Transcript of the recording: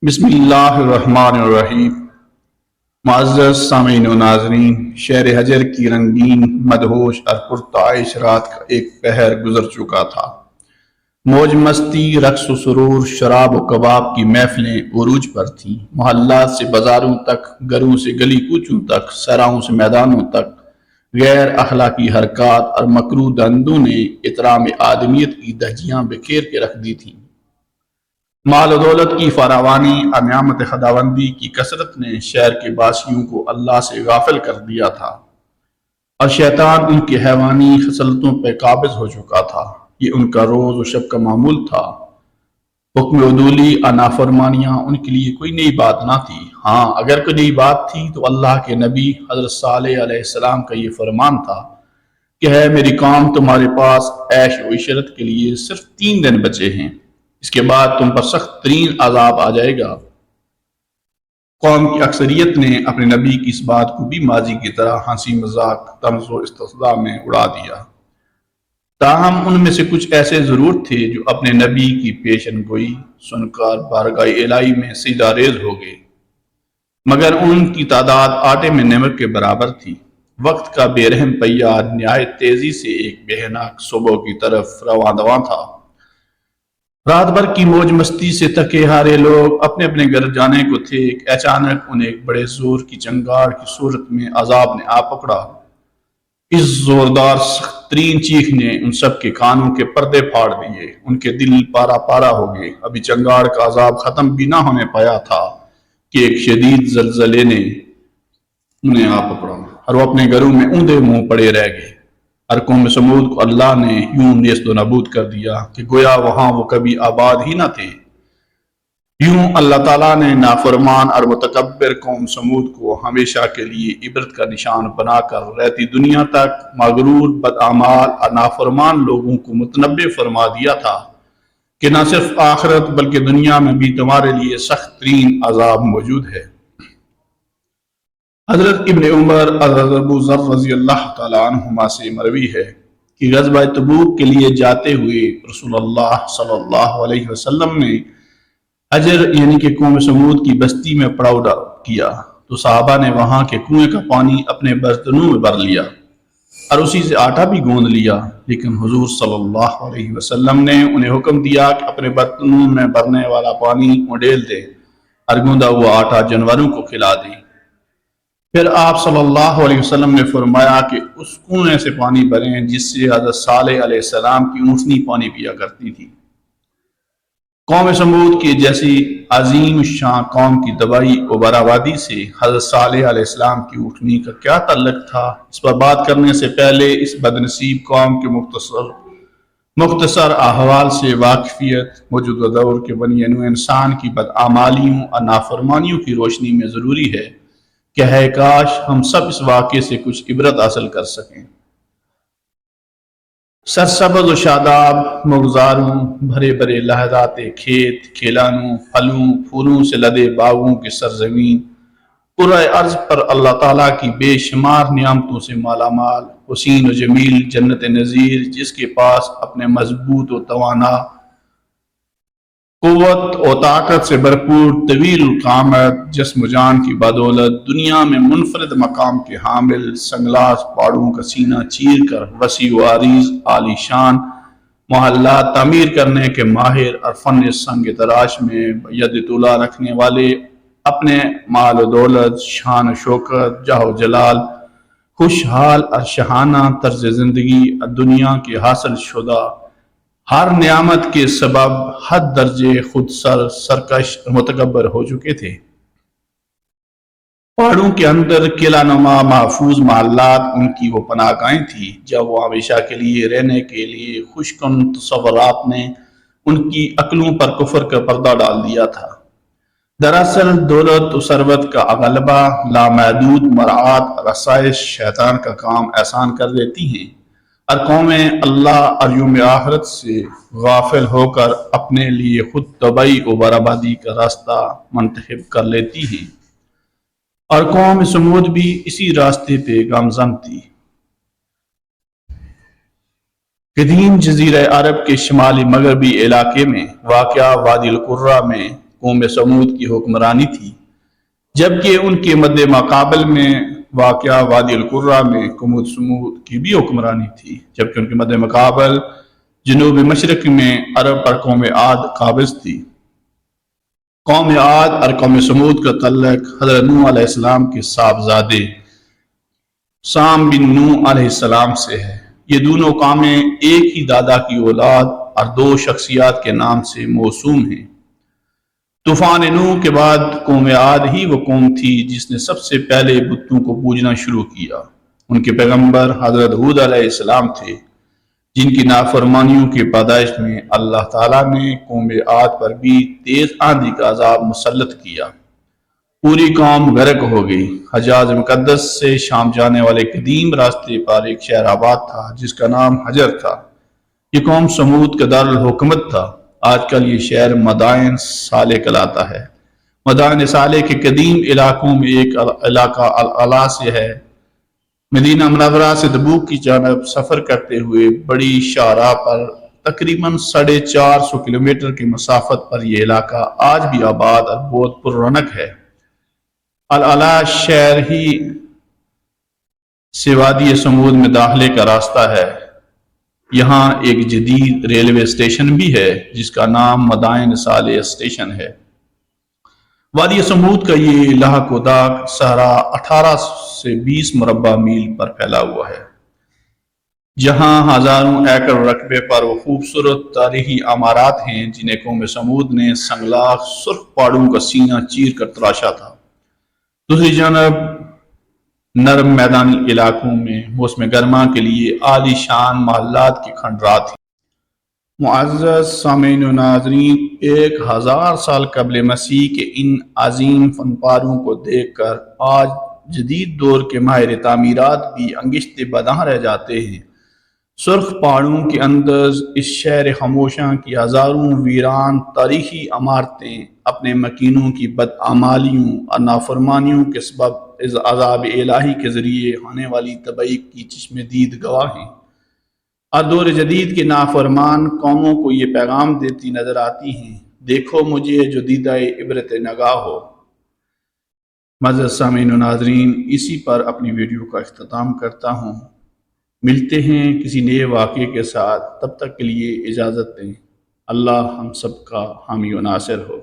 بسم اللہ الرحمن الرحیم۔ معزز سامعین و ناظرین، شہر حجر کی رنگین، مدہوش اور پرتعش رات کا ایک پہر گزر چکا تھا۔ موج مستی، رقص و سرور، شراب و کباب کی محفلیں عروج پر تھیں۔ محلات سے بازاروں تک، گھروں سے گلی کوچوں تک، سراہوں سے میدانوں تک غیر اخلاقی حرکات اور مکروہ دندوں نے احترام آدمیت کی دھجیاں بکھیر کے رکھ دی تھیں۔ مال و دولت کی فراوانی اور نعمت خداوندی کی کثرت نے شہر کے باسیوں کو اللہ سے غافل کر دیا تھا، اور شیطان ان کی حیوانی خصلتوں پہ قابض ہو چکا تھا۔ یہ ان کا روز و شب کا معمول تھا۔ حکم عدولی اور نافرمانیاں ان کے لیے کوئی نئی بات نہ تھی۔ ہاں، اگر کوئی نئی بات تھی تو اللہ کے نبی حضرت صالح علیہ السلام کا یہ فرمان تھا کہ ہے میری قوم، تمہارے پاس عیش و عشرت کے لیے صرف 3 دن بچے ہیں، اس کے بعد تم پر سخت ترین عذاب آ جائے گا۔ قوم کی اکثریت نے اپنے نبی کی اس بات کو بھی ماضی کی طرح ہنسی مذاق، طنز و استہزاء میں اڑا دیا۔ تاہم ان میں سے کچھ ایسے ضرور تھے جو اپنے نبی کی پیشن گوئی سن کر بارگاہ الہی میں سجدہ ریز ہو گئے، مگر ان کی تعداد آٹے میں نمک کے برابر تھی۔ وقت کا بے رحم پہیہ نہایت تیزی سے ایک بہناک صبح کی طرف رواں دواں تھا۔ رات بھر کی موج مستی سے تھکے ہارے لوگ اپنے اپنے گھر جانے کو تھے کہ اچانک انہیں ایک بڑے زور کی چنگاڑ کی صورت میں عذاب نے آ پکڑا۔ اس زوردار سخت ترین چیخ نے ان سب کے کانوں کے پردے پھاڑ دیے۔ ان کے دل پارا پارا ہو گئے۔ ابھی چنگاڑ کا عذاب ختم بھی نہ ہونے پایا تھا کہ ایک شدید زلزلے نے انہیں آ پکڑا، اور وہ اپنے گھروں میں اوندے منہ پڑے رہ گئے۔ اور قوم سمود کو اللہ نے یوں نیست و نابود کر دیا کہ گویا وہاں وہ کبھی آباد ہی نہ تھے۔ یوں اللہ تعالیٰ نے نافرمان اور متکبر قوم سمود کو ہمیشہ کے لیے عبرت کا نشان بنا کر رہتی دنیا تک مغرور، بدعمال اور نافرمان لوگوں کو متنبع فرما دیا تھا کہ نہ صرف آخرت بلکہ دنیا میں بھی تمہارے لیے سخت ترین عذاب موجود ہے۔ حضرت ابن عمر حضرت ابو ذر رضی اللہ تعالیٰ عنہما سے مروی ہے کہ غزوہ تبوک کے لیے جاتے ہوئے رسول اللہ صلی اللہ علیہ وسلم نے حجر یعنی کہ قوم سمود کی بستی میں پڑاؤ کیا تو صحابہ نے وہاں کے کنویں کا پانی اپنے برتنوں میں بھر لیا اور اسی سے آٹا بھی گوندھ لیا، لیکن حضور صلی اللہ علیہ وسلم نے انہیں حکم دیا کہ اپنے برتنوں میں بھرنے والا پانی اڈیل دیں اور گوندا ہوا آٹا جانوروں کو کھلا دیں۔ پھر آپ صلی اللہ علیہ وسلم نے فرمایا کہ اس کنویں سے پانی بھریں جس سے حضرت صالح علیہ السلام کی اونٹنی پانی پیا کرتی تھی۔ قوم سمود کی جیسی عظیم الشان قوم کی تباہی و بربادی سے حضرت صالح علیہ السلام کی اونٹنی کا کیا تعلق تھا؟ اس پر بات کرنے سے پہلے اس بدنصیب قوم کے مختصر احوال سے واقفیت موجودہ دور کے بنی نوع انسان کی بدعمالیوں اور نافرمانیوں کی روشنی میں ضروری ہے کہ ہے کاش ہم سب اس واقعے سے کچھ عبرت حاصل کر سکیں۔ سرسبز و شاداب مغزاروں، بھرے بھرے لحظات کھیت کھیلانوں، پھلوں پھولوں سے لدے باغوں کی سرزمین، پورے ارض پر اللہ تعالیٰ کی بے شمار نعمتوں سے مالا مال، حسین و جمیل جنت نظیر، جس کے پاس اپنے مضبوط و توانا قوت و طاقت سے بھرپور طویل القامت جسم و جان کی بدولت دنیا میں منفرد مقام کے حامل سنگلاس پہاڑوں کا سینہ چیر کر وسیع و عریض عالی شان محلات تعمیر کرنے کے ماہر اور فن سنگ تراش میں ید طولا رکھنے والے، اپنے مال و دولت، شان و شوکت، جاہ و جلال، خوشحال اور شہانہ طرز زندگی اور دنیا کے حاصل شدہ ہر نعمت کے سبب حد درجے خود سرکش اور متکبر ہو چکے تھے۔ پہاڑوں کے اندر قلعہ نما محفوظ محلات ان کی وہ پناہ گاہیں تھی جب وہ ہمیشہ کے لیے رہنے کے لیے خوشکن تصورات نے ان کی عقلوں پر کفر کا پردہ ڈال دیا تھا۔ دراصل دولت و ثروت کا غلبہ، لامحدود مراعات اور آسائش شیطان کا کام آسان کر دیتی ہیں، اور قومیں اللہ اور یوم آخرت سے غافل ہو کر اپنے لیے خود تباہی و بربادی کا راستہ منتخب کر لیتی ہیں، اور قوم سمود بھی اسی راستے پہ گامزن تھی۔ قدیم جزیرہ عرب کے شمالی مغربی علاقے میں واقع وادی القرہ میں قوم سمود کی حکمرانی تھی، جبکہ ان کے مد مقابل میں واقع وادی القرہ میں قوم سمود کی بھی حکمرانی تھی، جبکہ ان کے مد مقابل جنوب مشرق میں عرب پر قوم عاد قابض تھی۔ قوم عاد اور قوم سمود کا تعلق حضرت نوح علیہ السلام کے صاحبزادے سام بن نوح علیہ السلام سے ہے۔ یہ دونوں قومیں ایک ہی دادا کی اولاد اور دو شخصیات کے نام سے موسوم ہیں۔ طوفان نوح کے بعد قوم عاد ہی وہ قوم تھی جس نے سب سے پہلے بتوں کو پوجنا شروع کیا۔ ان کے پیغمبر حضرت ہود علیہ السلام تھے، جن کی نافرمانیوں کی پیدائش میں اللہ تعالیٰ نے قوم عاد پر بھی تیز آندھی کا عذاب مسلط کیا۔ پوری قوم غرق ہو گئی۔ حجاز مقدس سے شام جانے والے قدیم راستے پر ایک شہر آباد تھا جس کا نام حجر تھا۔ یہ قوم سمود کا دارالحکومت تھا۔ آج کل یہ شہر مدائن صالح کہلاتا ہے۔ مدائن صالح کے قدیم علاقوں میں ایک علاقہ العلا سے ہے۔ مدینہ منورہ سے تبوک کی جانب سفر کرتے ہوئے بڑی شاہراہ پر تقریباً 450 کلومیٹر کی مسافت پر یہ علاقہ آج بھی آباد اور بہت پر رونق ہے۔ العلا شہر ہی سے وادی سمود میں داخلے کا راستہ ہے۔ یہاں ایک جدید ریلوے اسٹیشن بھی ہے جس کا نام مدائن صالح اسٹیشن ہے۔ وادی سمود کا یہ لاحق و داغ صحرا 18 سے 20 مربع میل پر پھیلا ہوا ہے، جہاں ہزاروں ایکڑ رقبے پر وہ خوبصورت تاریخی عمارات ہیں جنہیں قوم سمود نے سنگلاخ سرخ پہاڑوں کا سینہ چیر کر تراشا تھا۔ دوسری جانب نرم میدانی علاقوں میں موسم گرما کے لیے عالی شان محلات کے کھنڈرات ہیں۔ معزز سامعین و ناظرین، 1000 سال قبل مسیح کے ان عظیم فن پاروں کو دیکھ کر آج جدید دور کے ماہر تعمیرات بھی انگشت بداں رہ جاتے ہیں۔ سرخ پہاڑوں کے اندر اس شہر خاموشاں کی ہزاروں ویران تاریخی عمارتیں اپنے مکینوں کی بدعمالیوں اور نافرمانیوں کے سبب عذاب الہی کے ذریعے ہونے والی تباہی کی چشم دید گواہ ہیں، اور دور جدید کے نافرمان قوموں کو یہ پیغام دیتی نظر آتی ہیں، دیکھو مجھے جو دیدہ عبرت نگاہ ہو۔ معزز سامعین و ناظرین، اسی پر اپنی ویڈیو کا اختتام کرتا ہوں۔ ملتے ہیں کسی نئے واقعے کے ساتھ، تب تک کے لیے اجازت دیں۔ اللہ ہم سب کا حامی و ناصر ہو۔